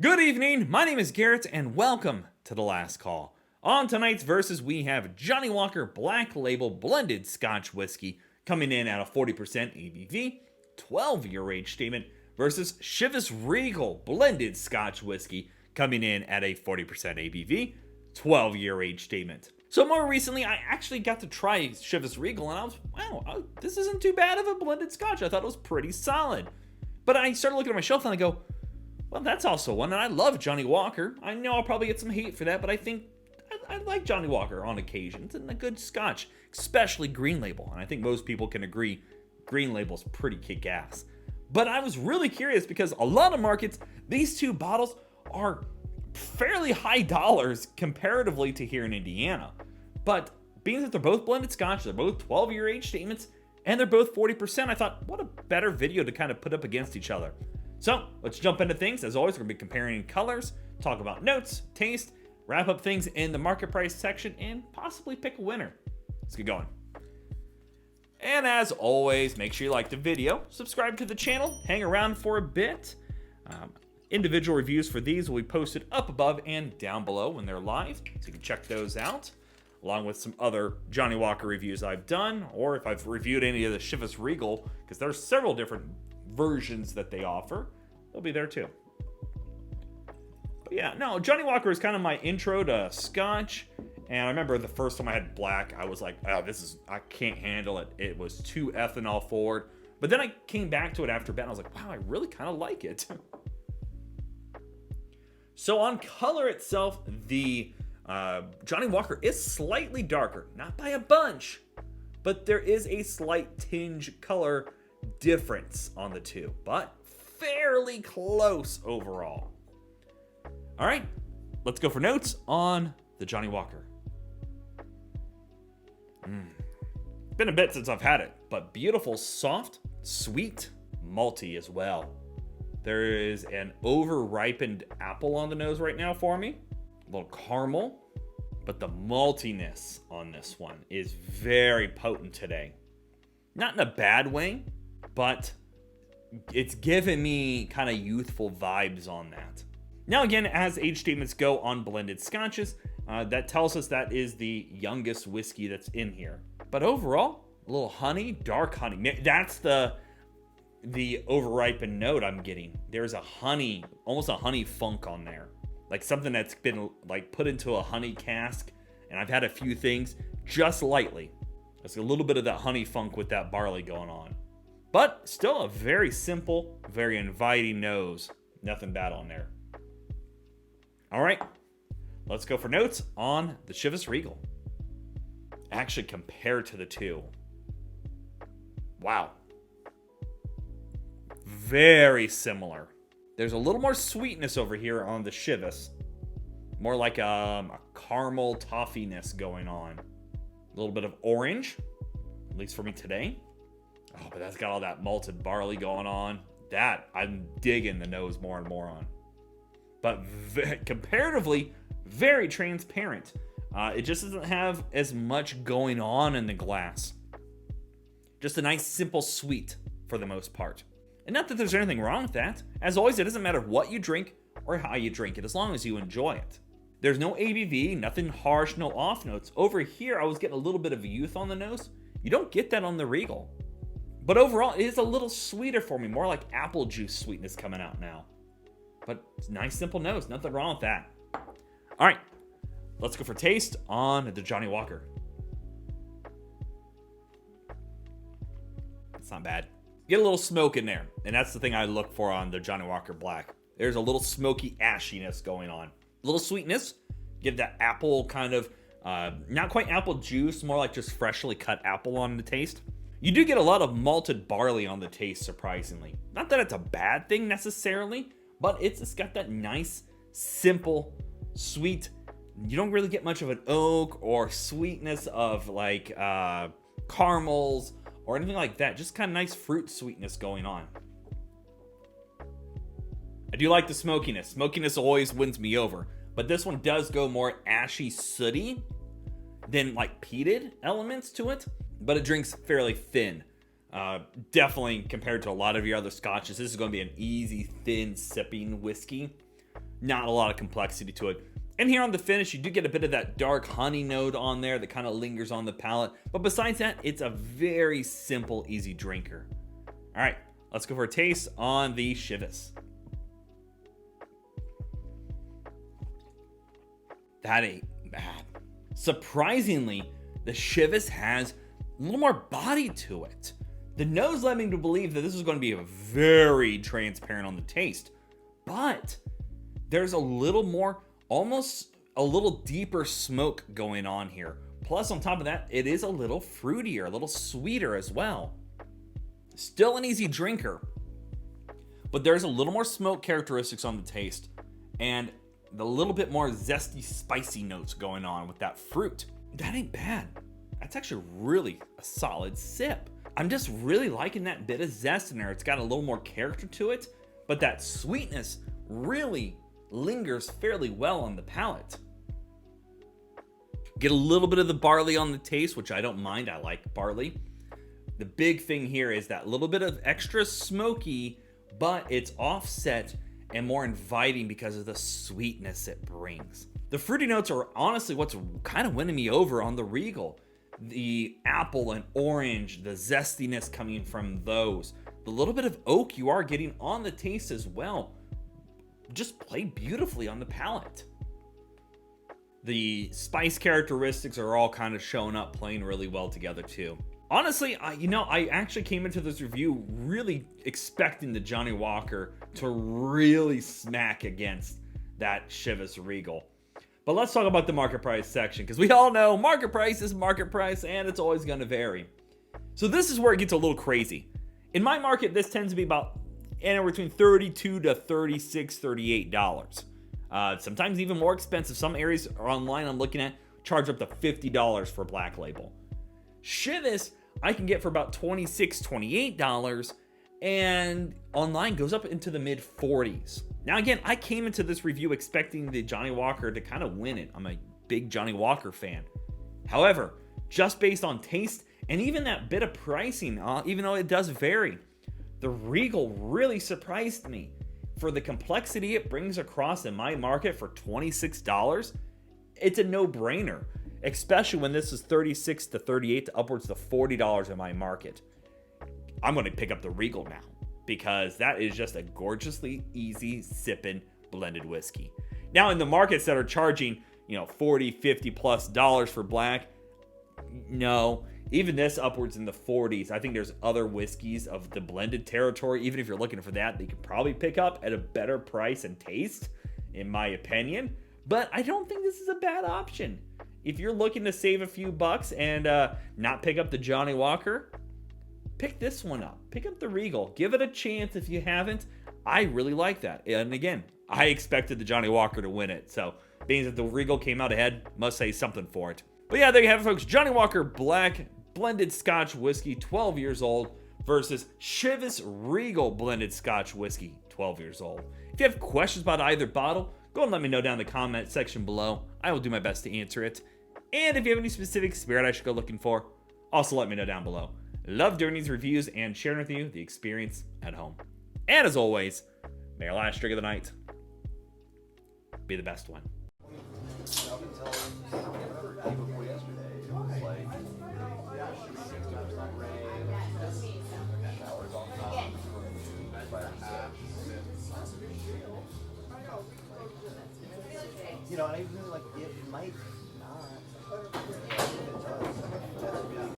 Good evening, my name is Garrett, and welcome to The Last Call. On tonight's Versus, we have Johnnie Walker Black Label Blended Scotch Whiskey coming in at a 40% ABV, 12-year age statement, versus Chivas Regal Blended Scotch Whiskey coming in at a 40% ABV, 12-year age statement. So more recently, I actually got to try Chivas Regal, and I was, wow, this isn't too bad of a blended Scotch. I thought it was pretty solid. But I started looking at my shelf and I go, well, that's also one, and I love Johnnie Walker. I know I'll probably get some hate for that, but I think I like Johnnie Walker on occasion. It's a good Scotch, especially Green Label, and I think most people can agree Green Label's pretty kick-ass. But I was really curious because a lot of markets, these two bottles are fairly high dollars comparatively to here in Indiana. But being that they're both blended Scotch, they're both 12-year age statements, and they're both 40%, I thought, what a better video to kind of put up against each other. So let's jump into things. As always, we're going to be comparing colors, talk about notes, taste, wrap up things in the market price section, and possibly pick a winner. Let's get going. And as always, make sure you like the video, subscribe to the channel, hang around for a bit. Individual reviews for these will be posted up above and down below when they're live, so you can check those out, along with some other Johnnie Walker reviews I've done, or if I've reviewed any of the Chivas Regal, because there's several different versions that they offer, they'll be there too. But yeah, no, Johnnie Walker is kind of my intro to Scotch, and I remember the first time I had black, I was like, oh, I can't handle it. It was too ethanol forward. But then I came back to it after bed, and I was like, wow, I really kind of like it. So on color itself, the Johnnie Walker is slightly darker, not by a bunch, but there is a slight tinge color difference on the two, but fairly close overall. All right, let's go for notes on the Johnnie Walker. Been a bit since I've had it, but beautiful, soft, sweet, malty as well. There is an over-ripened apple on the nose right now for me. A little caramel, but the maltiness on this one is very potent today. Not in a bad way, but it's giving me kind of youthful vibes on that. Now again, as age statements go on blended scotches, that tells us that is the youngest whiskey that's in here. But overall, a little honey, dark honey. That's the over-ripened note I'm getting. There's a honey, almost a honey funk on there. Like something that's been like put into a honey cask, and I've had a few things just lightly. There's a little bit of that honey funk with that barley going on. But still a very simple, very inviting nose. Nothing bad on there. All right, let's go for notes on the Chivas Regal. Actually, compared to the two. Wow. Very similar. There's a little more sweetness over here on the Chivas. More like a caramel toffiness going on. A little bit of orange, at least for me today. Oh, but that's got all that malted barley going on. That I'm digging the nose more and more on. But comparatively, very transparent. It just doesn't have as much going on in the glass. Just a nice, simple sweet for the most part. And not that there's anything wrong with that. As always, it doesn't matter what you drink or how you drink it, as long as you enjoy it. There's no ABV, nothing harsh, no off notes. Over here, I was getting a little bit of youth on the nose. You don't get that on the Regal. But overall, it is a little sweeter for me, more like apple juice sweetness coming out now. But it's nice, simple nose, nothing wrong with that. All right, let's go for taste on the Johnnie Walker. It's not bad. Get a little smoke in there, and that's the thing I look for on the Johnnie Walker Black. There's a little smoky ashiness going on. A little sweetness, give that apple kind of, not quite apple juice, more like just freshly cut apple on the taste. You do get a lot of malted barley on the taste, surprisingly. Not that it's a bad thing necessarily, but it's got that nice, simple, sweet. You don't really get much of an oak or sweetness of like caramels or anything like that. Just kind of nice fruit sweetness going on. I do like the smokiness. Smokiness always wins me over. But this one does go more ashy, sooty than like peated elements to it. But it drinks fairly thin. Definitely compared to a lot of your other scotches, this is going to be an easy, thin sipping whiskey. Not a lot of complexity to it. And here on the finish, you do get a bit of that dark honey note on there that kind of lingers on the palate. But besides that, it's a very simple, easy drinker. All right, let's go for a taste on the chivas. That ain't bad. Surprisingly, the chivas has a little more body to it. The nose led me to believe that this was going to be very transparent on the taste. But there's a little more, almost a little deeper smoke going on here. Plus, on top of that, it is a little fruitier, a little sweeter as well. Still an easy drinker, but there's a little more smoke characteristics on the taste and the little bit more zesty, spicy notes going on with that fruit. That ain't bad. That's actually really a solid sip. I'm just really liking that bit of zest in there. It's got a little more character to it, but that sweetness really lingers fairly well on the palate. Get a little bit of the barley on the taste, which I don't mind. I like barley. The big thing here is that little bit of extra smoky, but it's offset and more inviting because of the sweetness it brings. The fruity notes are honestly what's kind of winning me over on the Regal. The apple and orange, the zestiness coming from those. The little bit of oak you are getting on the taste as well just play beautifully on the palate. The spice characteristics are all kind of showing up, playing really well together too. Honestly, I actually came into this review really expecting the Johnnie Walker to really smack against that Chivas Regal. But let's talk about the market price section, because we all know market price is market price and it's always going to vary. So this is where it gets a little crazy. In my market, this tends to be about anywhere between $32 to $36, $38. Sometimes even more expensive. Some areas online I'm looking at charge up to $50 for Black Label. Chivas I can get for about $26, $28, and online goes up into the mid 40s. Now again, I came into this review expecting the Johnnie Walker to kind of win it. I'm a big Johnnie Walker fan. However, just based on taste and even that bit of pricing, even though it does vary, the Regal really surprised me. For the complexity it brings across in my market for $26, it's a no-brainer. Especially when this is $36 to $38 to upwards to $40 in my market. I'm going to pick up the Regal now because that is just a gorgeously easy sipping blended whiskey. Now in the markets that are charging, $40, $50 plus dollars for black, no, even this upwards in the 40s. I think there's other whiskeys of the blended territory. Even if you're looking for that, they could probably pick up at a better price and taste, in my opinion. But I don't think this is a bad option. If you're looking to save a few bucks and not pick up the Johnnie Walker, pick this one up. Pick up the Regal. Give it a chance if you haven't. I really like that. And again, I expected the Johnnie Walker to win it. So being that the Regal came out ahead, must say something for it. But yeah, there you have it, folks. Johnnie Walker Black Blended Scotch Whiskey, 12 years old, versus Chivas Regal Blended Scotch Whiskey, 12 years old. If you have questions about either bottle, go and let me know down in the comment section below. I will do my best to answer it. And if you have any specific spirit I should go looking for, also let me know down below. Love doing these reviews and sharing with you the experience at home. And as always, may our last drink of the night be the best one. And I really like it might